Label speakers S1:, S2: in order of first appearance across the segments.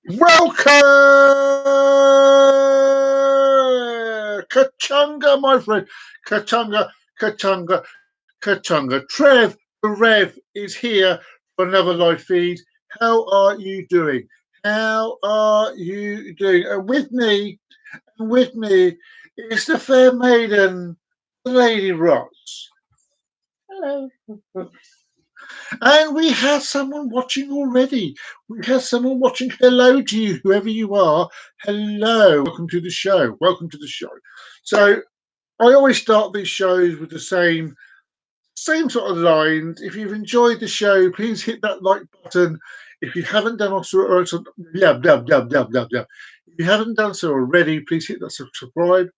S1: Welcome, Kachunga, my friend. Kachunga, Kachunga, Kachunga. Trev, the Rev, is here for another live feed. How are you doing? How are you doing? And with me is the fair maiden, Lady Ross.
S2: Hello.
S1: And we have someone watching already. We have someone watching. Hello to you, whoever you are. Hello. Welcome to the show. Welcome to the show. So I always start these shows with the same sort of lines. If you've enjoyed the show, please hit that like button. If you haven't done so, if you haven't done so already, please hit that subscribe,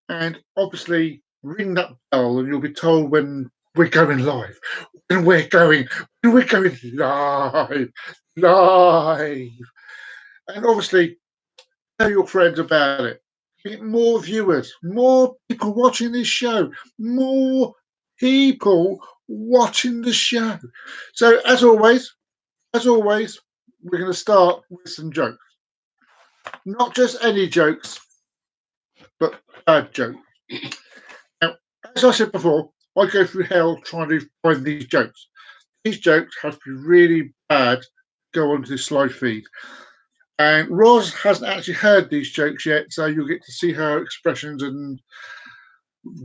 S1: and obviously ring that bell, and you'll be told when we're going live. When we're going live. And obviously tell your friends about it. Get more viewers, more people watching this show, more people watching the show. So as always, we're going to start with some jokes. Not just any jokes, but bad jokes. Now, as I said before, I go through hell trying to find these jokes. These jokes have to be really bad to go onto this live feed. And Roz hasn't actually heard these jokes yet, so you'll get to see her expressions and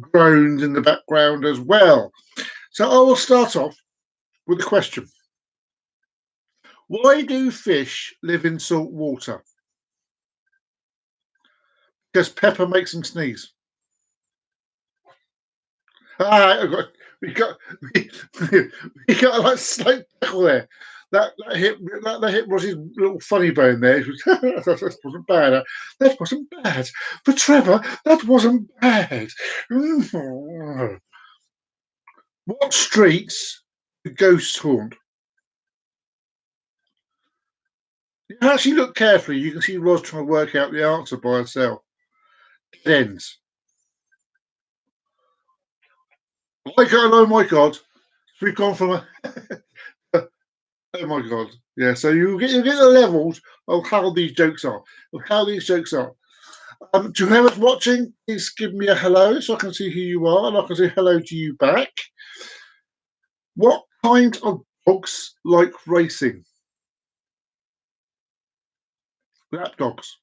S1: groans in the background as well. So I will start off with a question. Why do fish live in salt water? Because pepper makes them sneeze. We got a slight tackle there. That hit Ross's little funny bone there. That wasn't bad. That wasn't bad. But Trevor, that wasn't bad. What streets do ghosts haunt? You actually look carefully. You can see Roz trying to work out the answer by herself. Dead ends. Oh my God. We've gone from a oh my God. Yeah, so you get the levels of how these jokes are. To whoever's watching, please give me a hello so I can see who you are and I can say hello to you back. What kind of dogs like racing? Lap dogs.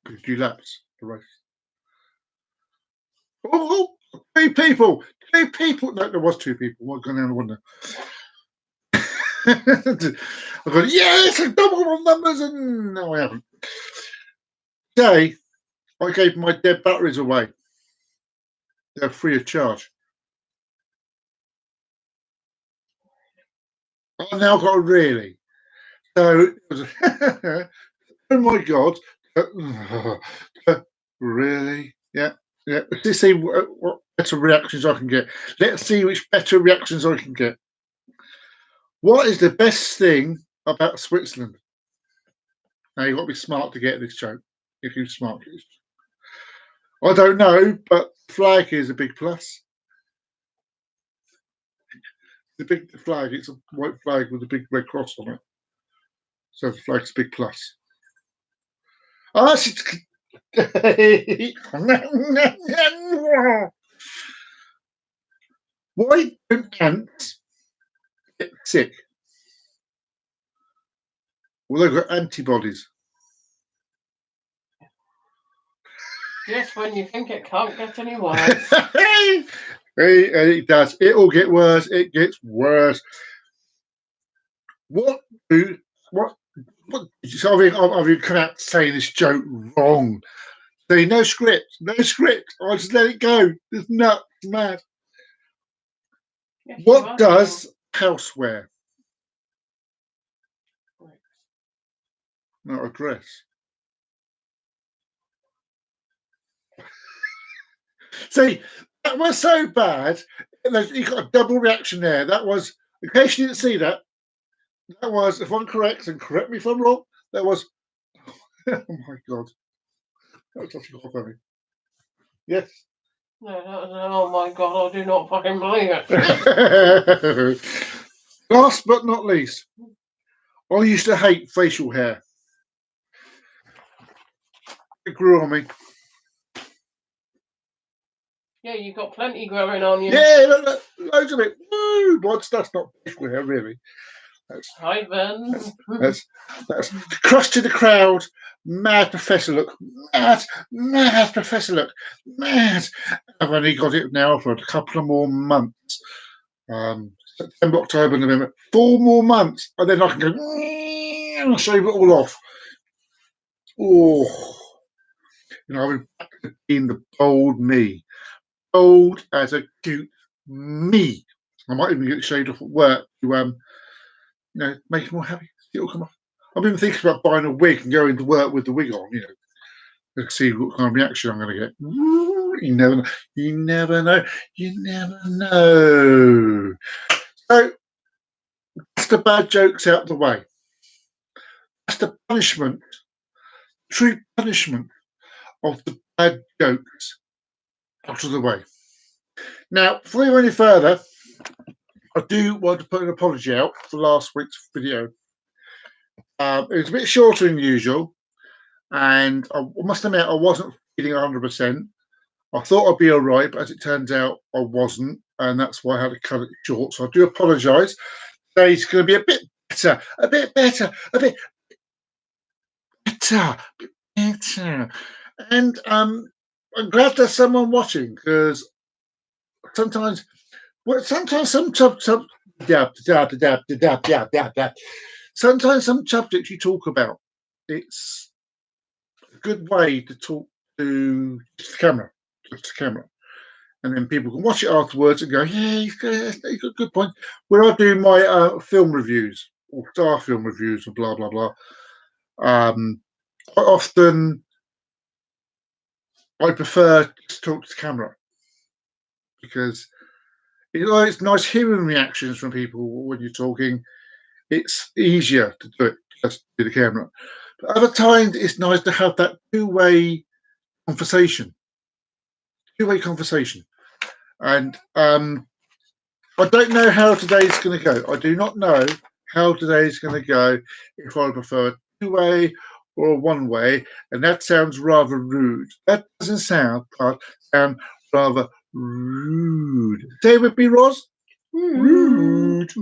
S1: Because you laps the race. Oh, two people. No, there was two people. What's going on? Wonder. I've got yes, I doubled on numbers, and no, I haven't. Today, I gave my dead batteries away. They're free of charge. I've now got a really. So, oh my God. Really? Yeah. Let's see what better reactions I can get. Let's see which better reactions I can get. What is the best thing about Switzerland? Now, you've got to be smart to get this joke. If you're smart. I don't know, but flag is a big plus. The big flag, it's a white flag with a big red cross on it. So the flag's a big plus. Oh, why don't ants get sick? Well, they've got antibodies.
S2: Just when you think it can't get any worse.
S1: It does. It'll get worse. It gets worse. What? So I've been come out saying this joke wrong. Say no script. I'll just let it go. It's nuts, mad. Yes, what does house wear? Not a dress. See, that was so bad. You got a double reaction there. That was, in case you didn't see that, that was, if I'm correct, and correct me if I'm wrong, that was, oh my God. That was actually quite funny. Yes.
S2: No, oh my God, I do not fucking believe it.
S1: Last but not least, I used to hate facial hair. It grew on me.
S2: Yeah, you've got plenty growing on you.
S1: Yeah, loads of it. Woo! That's not facial hair, really.
S2: Hi, Ben.
S1: That's cross to the crowd. Mad Professor look. Mad Professor look. Mad. I've only got it now for a couple of more months. September, October, November. 4 more months. And then I can go and shave it all off. Oh. You know, I've been in the bold me. Bold as a cute me. I might even get it shaved off at work to make it more happy. It'll come off. I've been thinking about buying a wig and going to work with the wig on, to see what kind of reaction I'm going to get. You never know. You never know. You never know. So that's the bad jokes out of the way. That's the punishment, true punishment of the bad jokes out of the way. Now, before we go any further, I do want to put an apology out for last week's video. It was a bit shorter than usual, and I must admit I wasn't feeling 100%. I thought I'd be all right, but as it turns out, I wasn't, and that's why I had to cut it short. So I do apologise. Today's going to be a bit better. And I'm glad there's someone watching, because sometimes some sometimes some subjects you talk about, it's a good way to talk to just the camera, and then people can watch it afterwards and go, yeah, he's got a good point. When I do my film reviews or star film reviews or blah blah blah, quite often I prefer to talk to the camera, because it's nice hearing reactions from people when you're talking. It's easier to do it just to the camera. But other times, it's nice to have that two-way conversation. And I don't know how today's going to go. I do not know how today's going to go, if I prefer a two-way or a one-way, and that sounds rather rude. That doesn't sound rather rude. Say with me, Roz. Rude.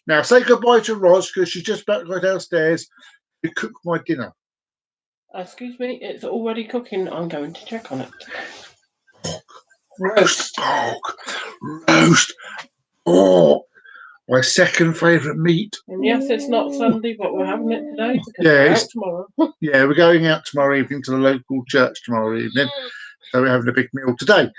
S1: Now say goodbye to Roz, because she's just about to go downstairs to cook my dinner.
S2: Excuse me, it's already cooking. I'm going to check on it.
S1: Roast pork. My second favourite meat.
S2: And yes, it's not Sunday, but we're having it today because
S1: Yeah,
S2: we're out tomorrow.
S1: Yeah, we're going out tomorrow evening to the local church tomorrow evening. So we're having a big meal today,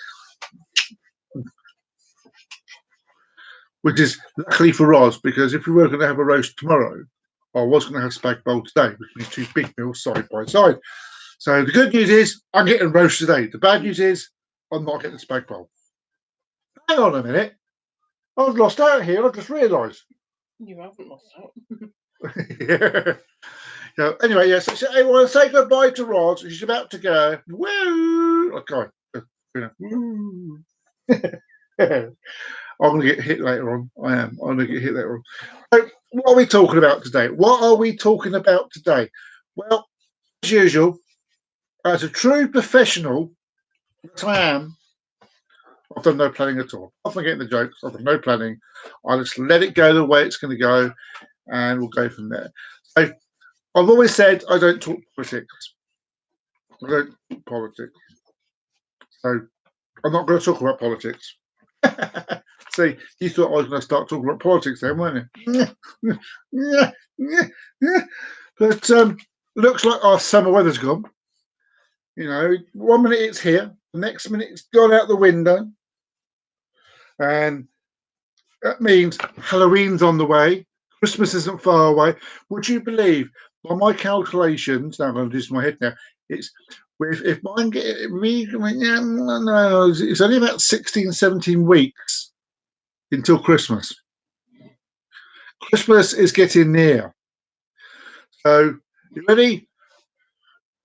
S1: which is luckily for Roz, because if we were going to have a roast tomorrow, I was going to have spag bowl today, which means 2 big meals side by side. So the good news is I'm getting roast today. The bad news is I'm not getting spag bowl. Hang on a minute. I've lost out here. I just realised.
S2: You haven't lost out.
S1: Yeah. So anyway, yes. So everyone say goodbye to Roz. She's about to go. Woo! Okay. Woo. I'm going to get hit later on. I'm going to get hit later on. So what are we talking about today? Well, as usual, as a true professional that I am, I've done no planning at all. I'm forgetting the jokes. I've done no planning. I just let it go the way it's going to go, and we'll go from there. So I've always said I don't talk politics. So I'm not going to talk about politics. See, you thought I was going to start talking about politics then, weren't you? But looks like our summer weather's gone. 1 minute it's here, the next minute it's gone out the window. And that means Halloween's on the way. Christmas isn't far away. Would you believe, by my calculations, now I'm going to do this in my head now, it's only about 16, 17 weeks until Christmas. Christmas is getting near. So, you ready?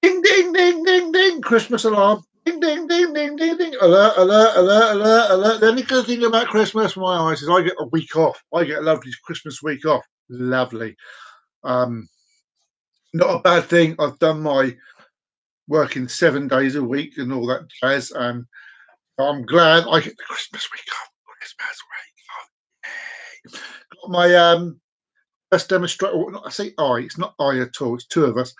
S1: Ding, ding, ding, ding, ding. Christmas alarm. Ding, ding, ding, ding, ding, ding. Alert, alert, alert, alert, alert. The only good thing about Christmas, my eyes, is I get a week off. I get a lovely Christmas week off. Lovely. Not a bad thing. I've done my working 7 days a week and all that jazz, and I'm glad I get the Christmas week off. Christmas week off. Yay. Got my first demonstration. I say I. It's not I at all. It's two of us.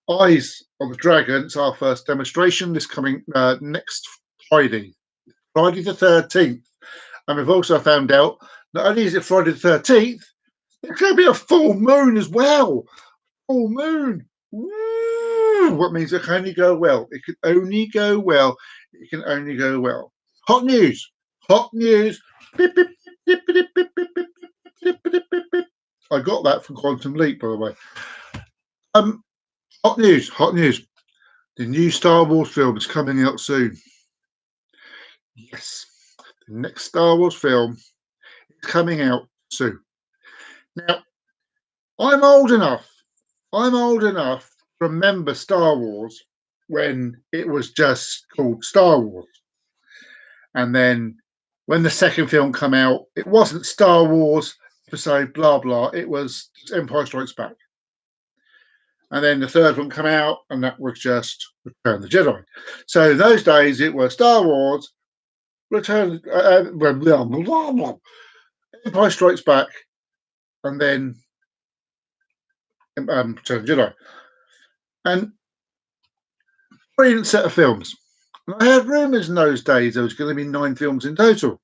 S1: Eyes on the Dragon. It's our first demonstration this coming next Friday, Friday the 13th. And we've also found out not only is it Friday the 13th, there's going to be a full moon as well. Full moon. Woo! What means it can only go well. It can only go well. It can only go well. Hot news. Hot news. Beep, beep, beep, beep, beep, beep, beep, beep, beep, beep, beep. I got that from Quantum Leap, by the way. Hot news. Hot news. The new Star Wars film is coming out soon. Yes. The next Star Wars film is coming out soon. Now, I'm old enough to remember Star Wars when it was just called Star Wars. And then when the second film came out, it wasn't Star Wars episode blah blah, it was Empire Strikes Back. And then the third one came out, and that was just Return of the Jedi. So in those days, it was Star Wars, Empire Strikes Back, and then Return of the Jedi. And brilliant set of films. And I heard rumours in those days there was going to be 9 films in total,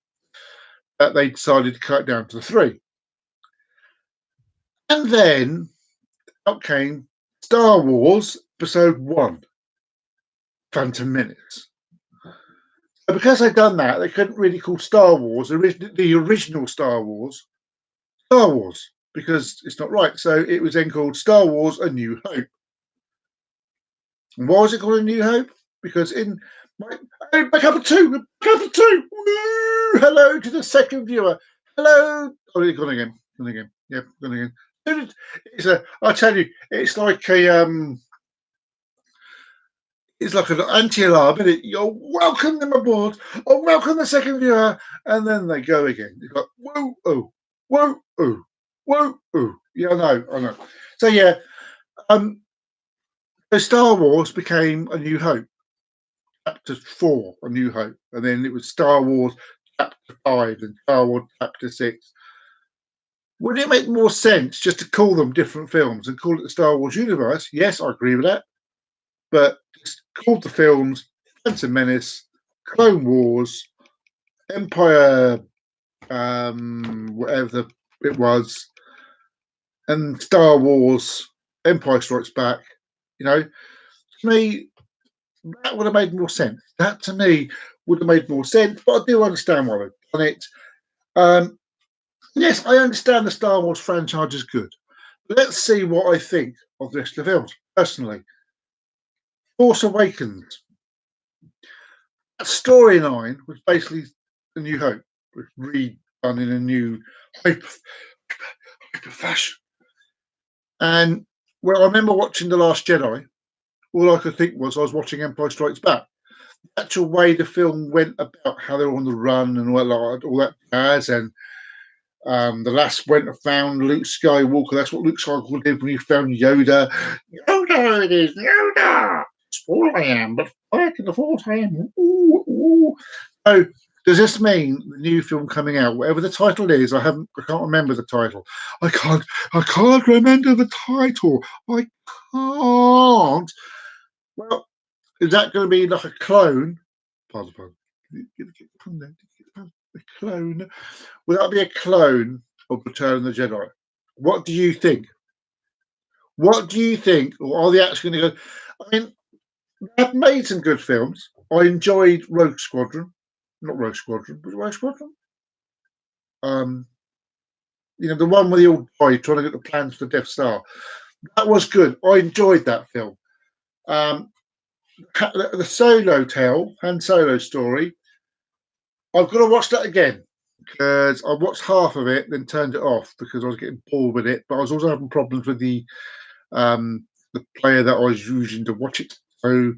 S1: but they decided to cut it down to 3. And then out came Star Wars Episode 1, Phantom Menace. So because they'd done that, they couldn't really call Star Wars, the original Star Wars, because it's not right. So it was then called Star Wars A New Hope. And why was it called A New Hope? Because in back up a two. Woo! Hello to the second viewer. Hello. Oh, it's gone again. Yep, gone again. I tell you, it's like an anti-alarm, isn't it? You'll welcome them aboard, or welcome the second viewer, and then they go again. You've got whoa, oh, whoa, oh, whoa, oh. Yeah, I know. So yeah, so Star Wars became A New Hope, Chapter 4, A New Hope, and then it was Star Wars Chapter 5 and Star Wars Chapter 6. Wouldn't it make more sense just to call them different films and call it the Star Wars universe? Yes, I agree with that. But just called the films Phantom Menace, Clone Wars, Empire, whatever it was, and Star Wars, Empire Strikes Back. You know, to me, that would have made more sense. That to me would have made more sense. But I do understand why they've done it. Yes, I understand the Star Wars franchise is good. But let's see what I think of the rest of the films. Personally, Force Awakens. That storyline was basically A New Hope, redone in a new hyper fashion. And well, I remember watching The Last Jedi. All I could think was I was watching Empire Strikes Back. The actual way the film went about how they were on the run and all that jazz, and the last went and found Luke Skywalker. That's what Luke Skywalker did when he found Yoda. Yoda, it is Yoda. Small I am, but back in the Force I am. Ooh, ooh. So does this mean the new film coming out, whatever the title is? I can't remember the title. I can't remember the title. I can't. Well, is that going to be like a clone? Pardon. A clone. Will that be a clone of Return of the Jedi? What do you think? What do you think? Or are they actually going to go? I mean, they've made some good films. I enjoyed Rogue Squadron. Not Rogue Squadron, but Rogue Squadron. The one with the old boy trying to get the plans for Death Star. That was good. I enjoyed that film. The Solo tale, Han Solo story. I've got to watch that again because I watched half of it, then turned it off because I was getting bored with it. But I was also having problems with the player that I was using to watch it. So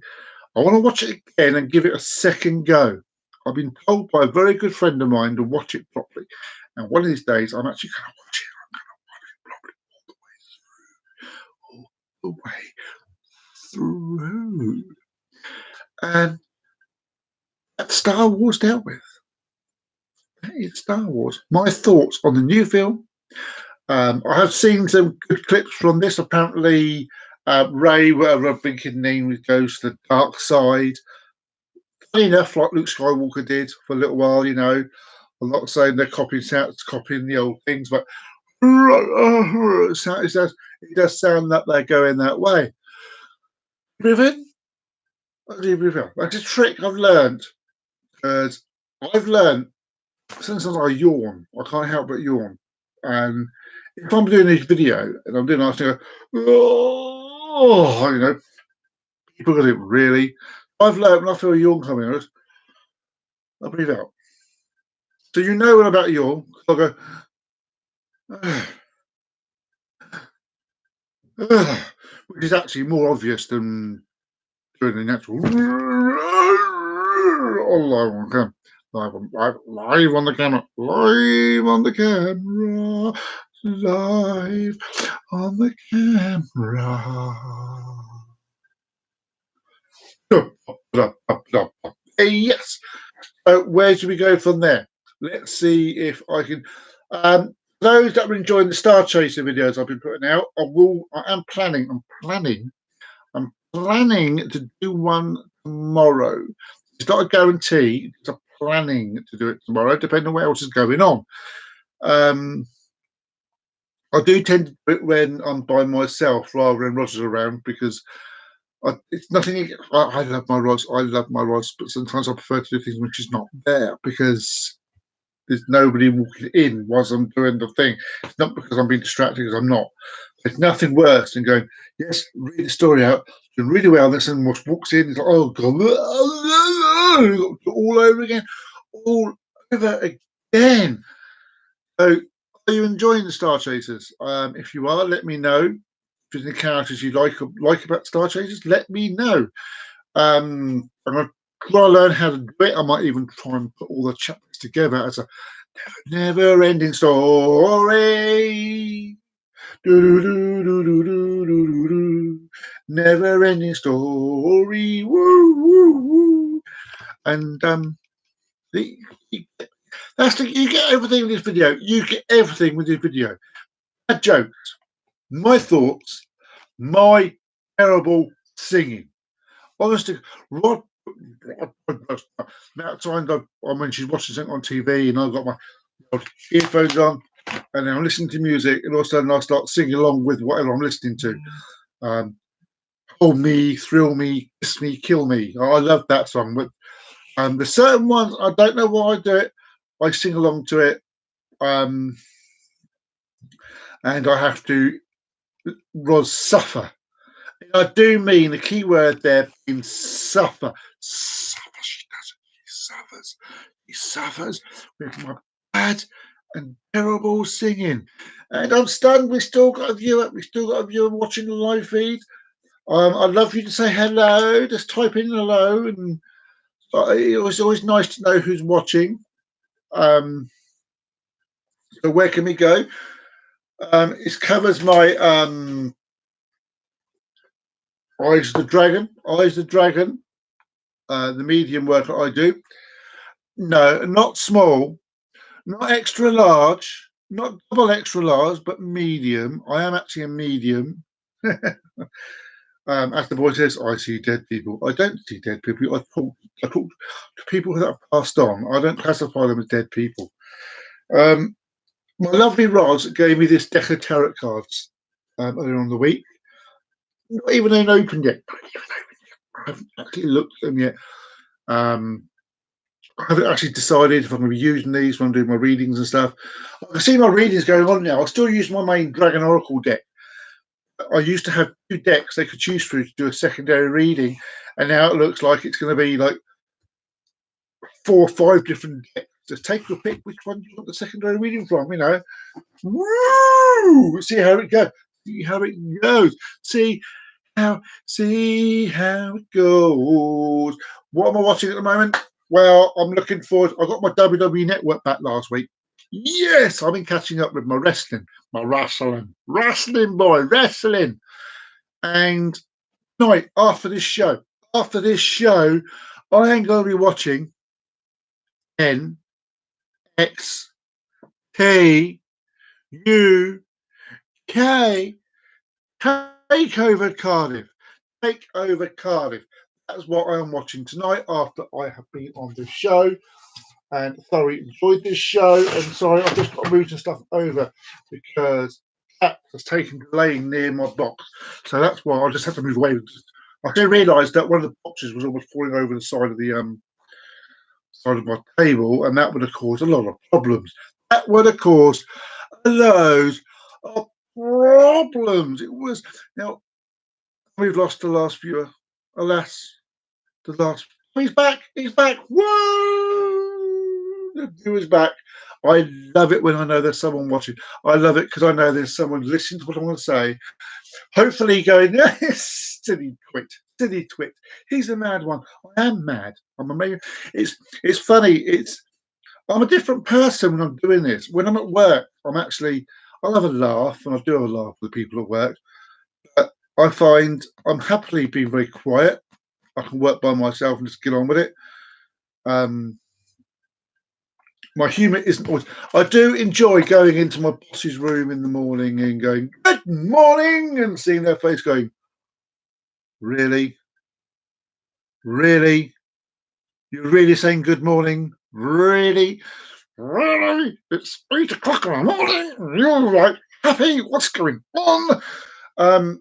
S1: I want to watch it again and give it a second go. I've been told by a very good friend of mine to watch it properly. And one of these days, I'm actually going to watch it. the way through. And that's Star Wars dealt with. That is Star Wars. My thoughts on the new film. I have seen some good clips from this. Apparently, Ray, whatever I think his name goes to the dark side. Funny enough, like Luke Skywalker did for a little while, you know. I'm not saying they're copying the old things, but it does sound that they're going that way. Riven? That's a trick I've learned. Because I've learned since I yawn, I can't help but yawn. And if I'm doing this video and I'm doing it, I go, oh, you know, people got it really. I've learned when I feel a yawn coming out, I breathe out. So you know when I'm about to yawn, I'll go, which is actually more obvious than doing the natural. Live on the camera, live on the camera, live on the camera. Yes. Where should we go from there? Let's see if I can. Those that are enjoying the Star Chaser videos I've been putting out, I'm planning to do one tomorrow. It's not a guarantee. It's a planning to do it tomorrow, depending on what else is going on. I do tend to do it when I'm by myself rather than Roger's around because it's nothing. I love my Roz. But sometimes I prefer to do things which is not there because there's nobody walking in whilst I'm doing the thing. It's not because I'm being distracted, because I'm not. There's nothing worse than going, yes, read the story out, doing really well, and then someone walks in, it's like, oh, God, all over again. All over again. So, are you enjoying the Star Chasers? If you are, let me know. If there's any characters you like about Star Chasers, let me know. I'm going to try to learn how to do it. I might even try and put all the chapters together as a never-ending story. Never-ending story. Woo, woo, woo. And you get everything in this video. You get everything with this video. My jokes, my thoughts, my terrible singing. Honestly, Rod. That time when she's watching something on TV and I've got my earphones on and then I'm listening to music and all of a sudden I start singing along with whatever I'm listening to. Hold me, thrill me, kiss me, kill me. I love that song. But there's certain ones, I don't know why I do it. I sing along to it. And I have to suffer. I do mean the key word there being suffer. Suffer, she doesn't. She suffers with my bad and terrible singing. And I'm stunned. We still got a viewer. Watching the live feed. I'd love you to say hello. Just type in hello, and it was always nice to know who's watching. So where can we go? It covers my Eyes of the Dragon, the medium work that I do. No, not small, not extra large, not double extra large, but medium. I am actually a medium. As the boy says, I see dead people. I don't see dead people. I talk to people that have passed on. I don't classify them as dead people. My lovely Roz gave me this deck of tarot cards earlier on the week. Not even opened yet. I haven't actually looked at them yet. I haven't actually decided if I'm going to be using these when I'm doing my readings and stuff. I can see my readings going on now. I still use my main Dragon Oracle deck. I used to have 2 decks they could choose through to do a secondary reading, and now it looks like it's going to be like 4 or 5 different decks. Just take your pick which one you want the secondary reading from, you know. Woo! See how it goes. See how it goes. See how it goes. What am I watching at the moment? Well, I'm looking forward. I got my WWE Network back last week. Yes, I've been catching up with my wrestling boy, wrestling. And tonight, after this show, I am going to be watching NXT UK Takeover Cardiff. Takeover Cardiff. That's what I am watching tonight after I have been on the show and thoroughly enjoyed this show. And sorry, I've just got to move some stuff over because cat has taken laying near my box. So that's why I just had to move away. I then realised that one of the boxes was almost falling over the side of my table, and that would have caused a lot of problems. That would have caused loads of problems. It was now we've lost the last viewer. Alas, the last. He's back. He's back. Whoa! The viewer's back. I love it when I know there's someone watching. I love it because I know there's someone listening to what I want to say. Hopefully, going, silly twit. He's a mad one. I am mad. I'm amazing. It's funny. I'm a different person when I'm doing this. When I'm at work, I love a laugh, and I do have a laugh with the people at work. But I find I'm happily being very quiet. I can work by myself and just get on with it. My humour isn't always. I do enjoy going into my boss's room in the morning and going, "Good morning," and seeing their face going, "Really? Really? You're really saying good morning? Really? Really? It's 8 o'clock in the morning. You're like happy? What's going on?" I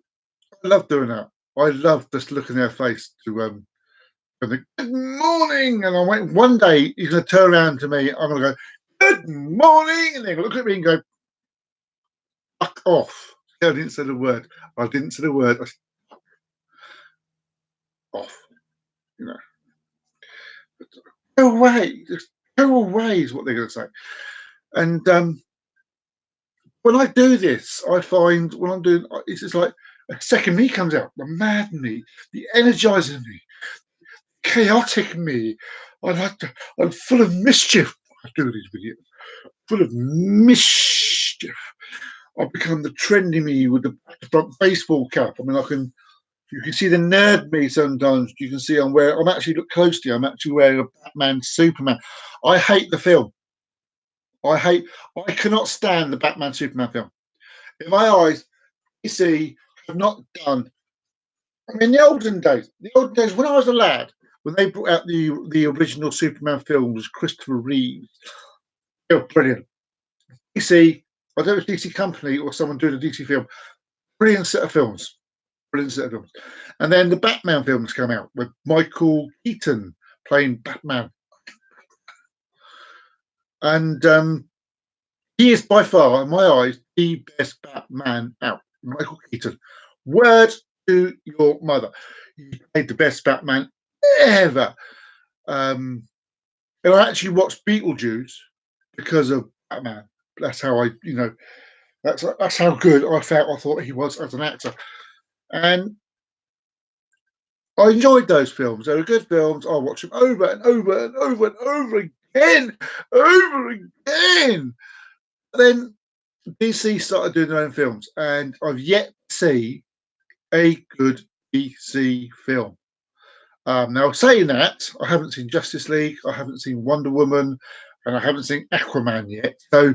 S1: love doing that. I love just looking their face to good morning. And I went one day he's gonna turn around to me, I'm gonna go, "Good morning," and they're gonna look at me and go, "Fuck off." I didn't say the word. I said, off, you know. Go away. Just go away is what they're gonna say. And when I do this, I find when I'm doing it's just like a second me comes out, the mad me, the energizing me, chaotic me. I'm full of mischief. I do these videos, full of mischief. I've become the trendy me with the front baseball cap. I mean, you can see the nerd me sometimes. You can see I'm actually look closely. I'm actually wearing a Batman Superman. I hate the film. I cannot stand the Batman Superman film. In my eyes, DC have not done. I mean, the olden days when I was a lad, when they brought out the original Superman film was Christopher Reeve. They were brilliant. DC, I don't know if DC Company or someone doing a DC film. Brilliant set of films. Brilliant set of films. And then the Batman films come out with Michael Keaton playing Batman. And he is by far, in my eyes, the best Batman out. Michael Keaton. Word to your mother. He played the best Batman ever. And I actually watched Beetlejuice because of Batman. That's how that's how good I thought he was as an actor. And I enjoyed those films. They were good films. I watched them over and over and over and over again. Then DC started doing their own films, and I've yet to see a good DC film. Now, saying that, I haven't seen Justice League, I haven't seen Wonder Woman, and I haven't seen Aquaman yet. So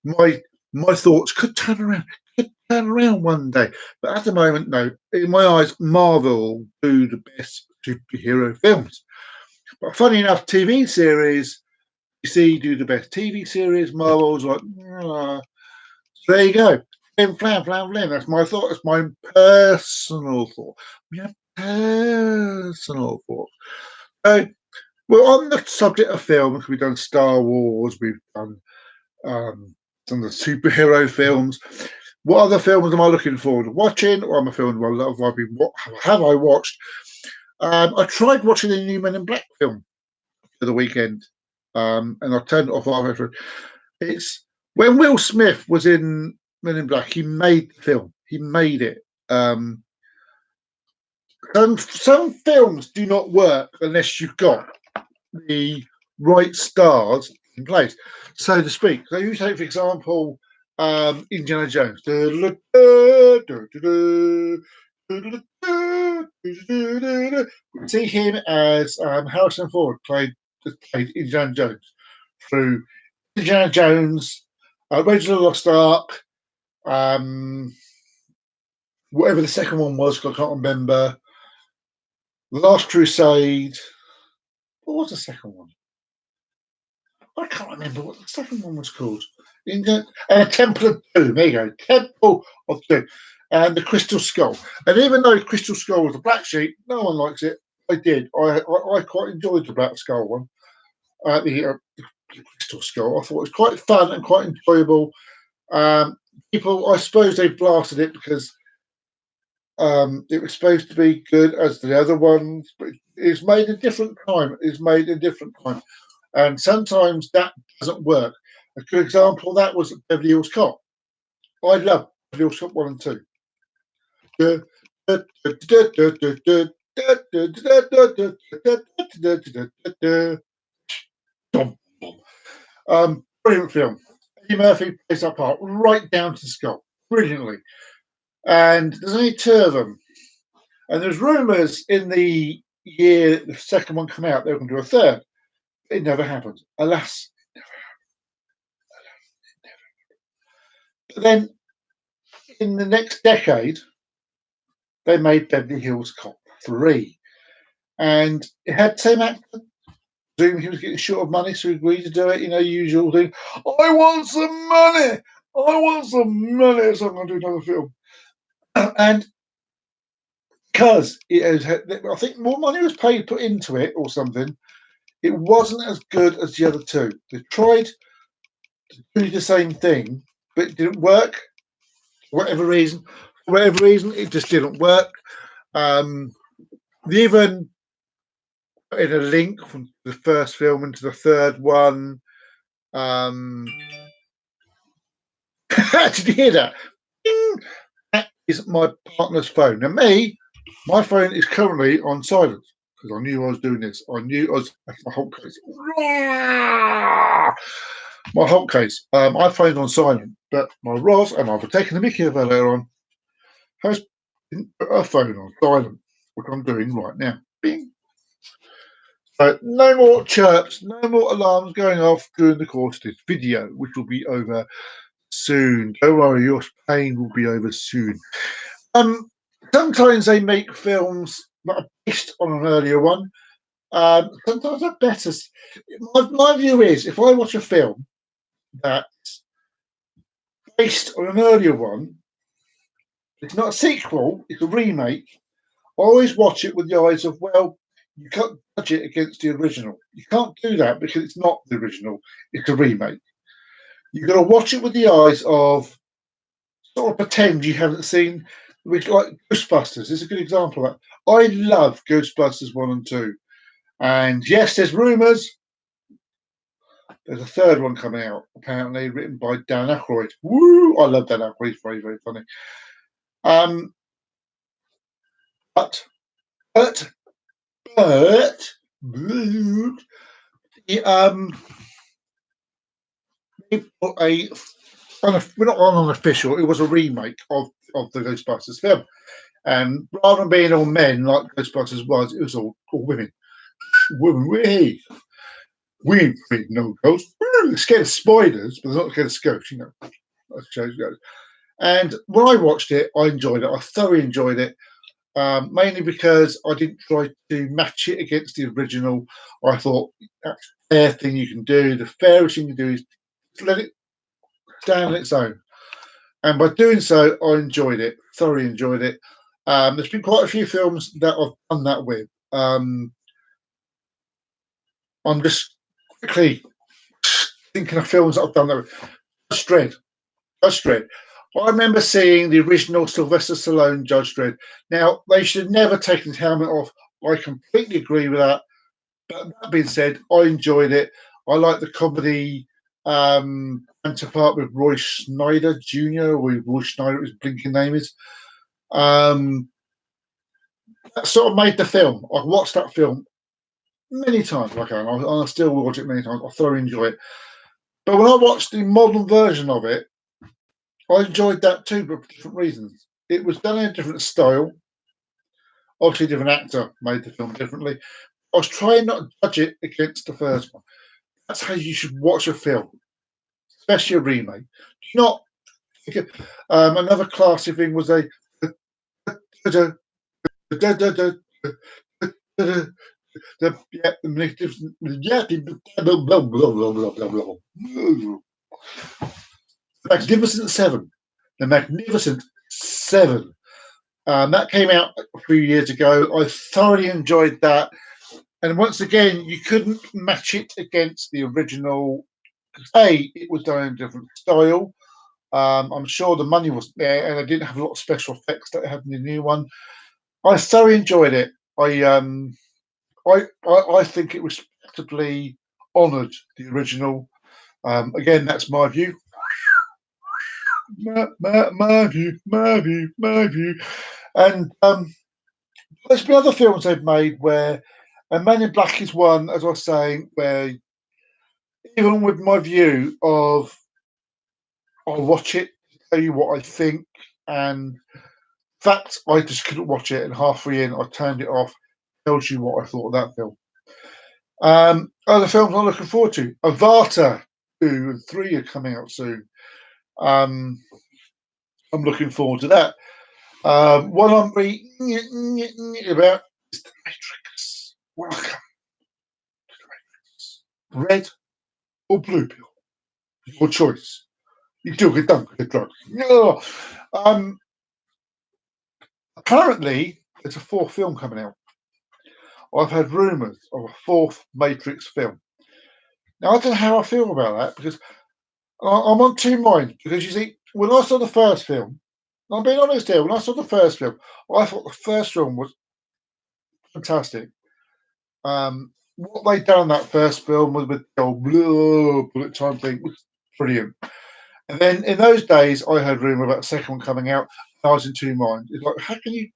S1: my thoughts could turn around one day. But at the moment, no. In my eyes, Marvel do the best superhero films. But funny enough, TV series, DC do the best TV series. Marvel's like, so there you go. Flam. That's my thought. That's my personal thought. Yeah, personal thought. So, well, on the subject of films, we've done Star Wars, we've done some of the superhero films. What other films am I looking forward to watching? Or am I film I love? Have I watched? I tried watching the new Men in Black film for the weekend, and I turned it off after. It's when Will Smith was in Men in Black. He made the film. He made it. Some films do not work unless you've got the right stars in place, so to speak. So you take, for example, Indiana Jones. See him as Harrison Ford played Indiana Jones through Indiana Jones, Raiders of the Lost Ark, whatever the second one was, I can't remember. The Last Crusade. What was the second one? I can't remember what the second one was called. Temple of Doom. There you go. Temple of Doom. And the Crystal Skull. And even though Crystal Skull was a black sheep, no one likes it. I did. I quite enjoyed the Black Skull one. The Crystal Skull. I thought it was quite fun and quite enjoyable. People, I suppose they blasted it because it was supposed to be good as the other ones, but it's made a different time. And sometimes that doesn't work. A good example of that was Beverly Hills Cop. I love Beverly Hills Cop 1 and 2. Brilliant film. Eddie Murphy plays that part right down to the skull, brilliantly. And there's only 2 of them. And there's rumours in the year the second one came out, they were going to do a third. It never happened. Alas, it never happened. But then, in the next decade, they made Beverly Hills Cop 3. And it had the same actor. Presumably he was getting short of money, so he agreed to do it. Usual thing. I want some money. So I'm going to do another film. And because I think more money was put into it or something, it wasn't as good as the other 2. They tried to do the same thing, but it didn't work for whatever reason. It just didn't work. They even put in a link from the first film into the third one. Did you hear that? That is my partner's phone. Now, my phone is currently on silent because I knew I was doing this. That's my whole case. My whole case. My phone's on silent, but my Roz, and I'll be taking the mickey of her later on, has put her phone on silent, which I'm doing right now. Bing. So no more chirps, no more alarms going off during the course of this video, which will be over soon. Don't worry, your pain will be over soon. Sometimes they make films that are based on an earlier one. Sometimes they're better. My view is, if I watch a film that's based on an earlier one, it's not a sequel, it's a remake. I always watch it with the eyes of, well, you can't judge it against the original. You can't do that because it's not the original, it's a remake. You've got to watch it with the eyes of sort of pretend you haven't seen, which, like Ghostbusters is a good example of that. I love Ghostbusters 1 and 2. And yes, there's rumours. There's a third one coming out, apparently, written by Dan Aykroyd. Woo! I love Dan Aykroyd. He's very, very funny. But we're not on an official. It was a remake of the Ghostbusters film, and rather than being all men like Ghostbusters was, it was all women. Women, we no ghosts. They're scared of spiders, but they're not scared of ghosts. That's shows goes. And when I watched it, I enjoyed it. I thoroughly enjoyed it. Mainly because I didn't try to match it against the original. I thought that's the fair thing you can do. The fairest thing you can do is let it stand on its own. And by doing so, I enjoyed it, thoroughly enjoyed it. There's been quite a few films that I've done that with. I'm just quickly thinking of films that I've done that with. Judge Dredd. I remember seeing the original Sylvester Stallone Judge Dredd. Now, they should have never taken his helmet off. I completely agree with that. But that being said, I enjoyed it. I like the comedy counterpart with Roy Schneider Jr., or Roy Schneider, his blinking name is. That sort of made the film. I've watched that film many times. I still watch it many times. I thoroughly enjoy it. But when I watched the modern version of it, I enjoyed that too, but for different reasons. It was done in a different style. Obviously, a different actor made the film differently. I was trying not to judge it against the first one. That's how you should watch a film, especially a remake. Do not think another classic thing was a Magnificent Seven. The Magnificent Seven. That came out a few years ago. I thoroughly enjoyed that. And once again, you couldn't match it against the original. It was done in a different style. I'm sure the money was there, and I didn't have a lot of special effects that I had in the new one. I thoroughly enjoyed it. I think it respectably honoured the original. Again, that's my view. My view. And there's been other films they've made where, and Man in Black is one, as I was saying, where even with my view of, I'll watch it, tell you what I think, and in fact, I just couldn't watch it, and halfway in, I turned it off. Tells you what I thought of that film. Other films I'm looking forward to: Avatar 2 and 3 are coming out soon. I'm looking forward to that. One I'm very about is The Matrix. Welcome to The Matrix. Red or blue pill? Your choice. You do get done with the drugs. No. Apparently, there's a fourth film coming out. I've had rumours of a fourth Matrix film. Now, I don't know how I feel about that because I'm on two minds. Because you see, when I saw the first film, I'm being honest here, when I saw the first film, I thought the first film was fantastic. What they done in that first film was with the old bullet time thing was brilliant. And then in those days, I heard rumour about the second one coming out, and I was in two minds. It's like, how can you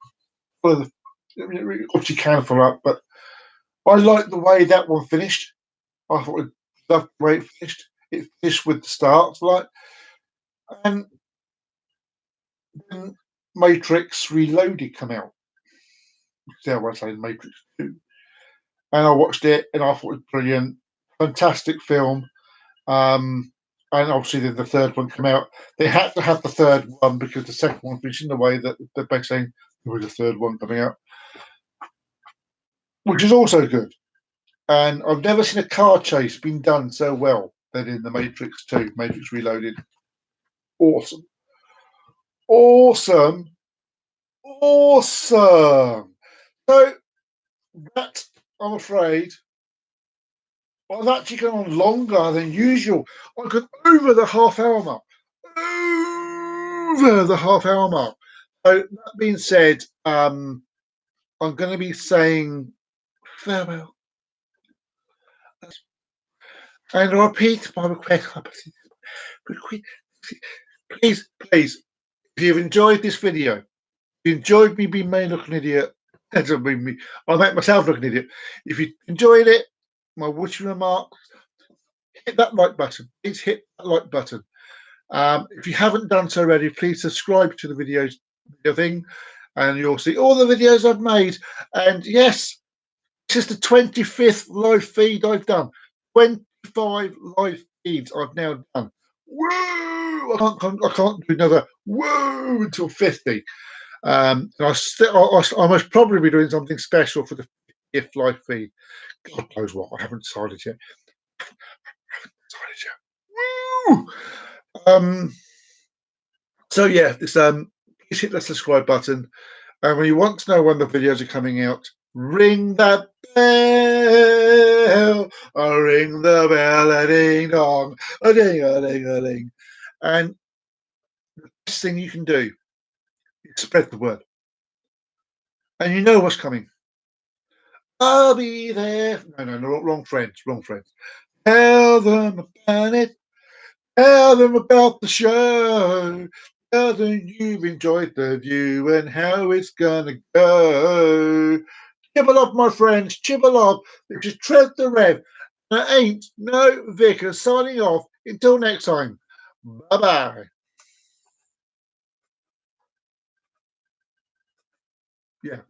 S1: follow the? I mean, obviously, you can follow up, but I like the way that one finished. I thought it loved the way it finished. It finished with the start, like, and then Matrix Reloaded come out. See how I say Matrix 2. And I watched it and I thought it was brilliant, fantastic film. And obviously then the third one came out. They had to have the third one because the second one finished in the way that they're basically saying there was a third one coming out, which is also good. And I've never seen a car chase being done so well than in the Matrix 2, Matrix Reloaded. Awesome. Awesome. Awesome. So that, I'm afraid, I've actually gone on longer than usual. I got over the half-hour mark. Over the half-hour mark. So that being said, I'm going to be saying farewell. And I repeat my request. Please, if you've enjoyed this video, if you enjoyed me being made look an idiot, that doesn't mean me. I'll make myself look an idiot. If you enjoyed it, my witty remarks, hit that like button. Please hit that like button. If you haven't done so already, please subscribe to the video thing, and you'll see all the videos I've made. And yes, this is the 25th live feed I've done. 25 live feeds I've now done. Woo! I can't do another woo until 50. And I must probably be doing something special for the 50th live feed. God knows what. I haven't decided yet. Woo! So yeah, this please hit the subscribe button, and when you want to know when the videos are coming out, ring that bell. Ring the bell, a ding dong, a ding a ding a ding. And the best thing you can do is spread the word. And you know what's coming. I'll be there. No, wrong friends. Tell them about it. Tell them about the show. Tell them you've enjoyed the view and how it's gonna go. Chibble up, my friends, chibble up. Just tread the rev. There ain't no vicar signing off. Until next time. Bye-bye. Yeah.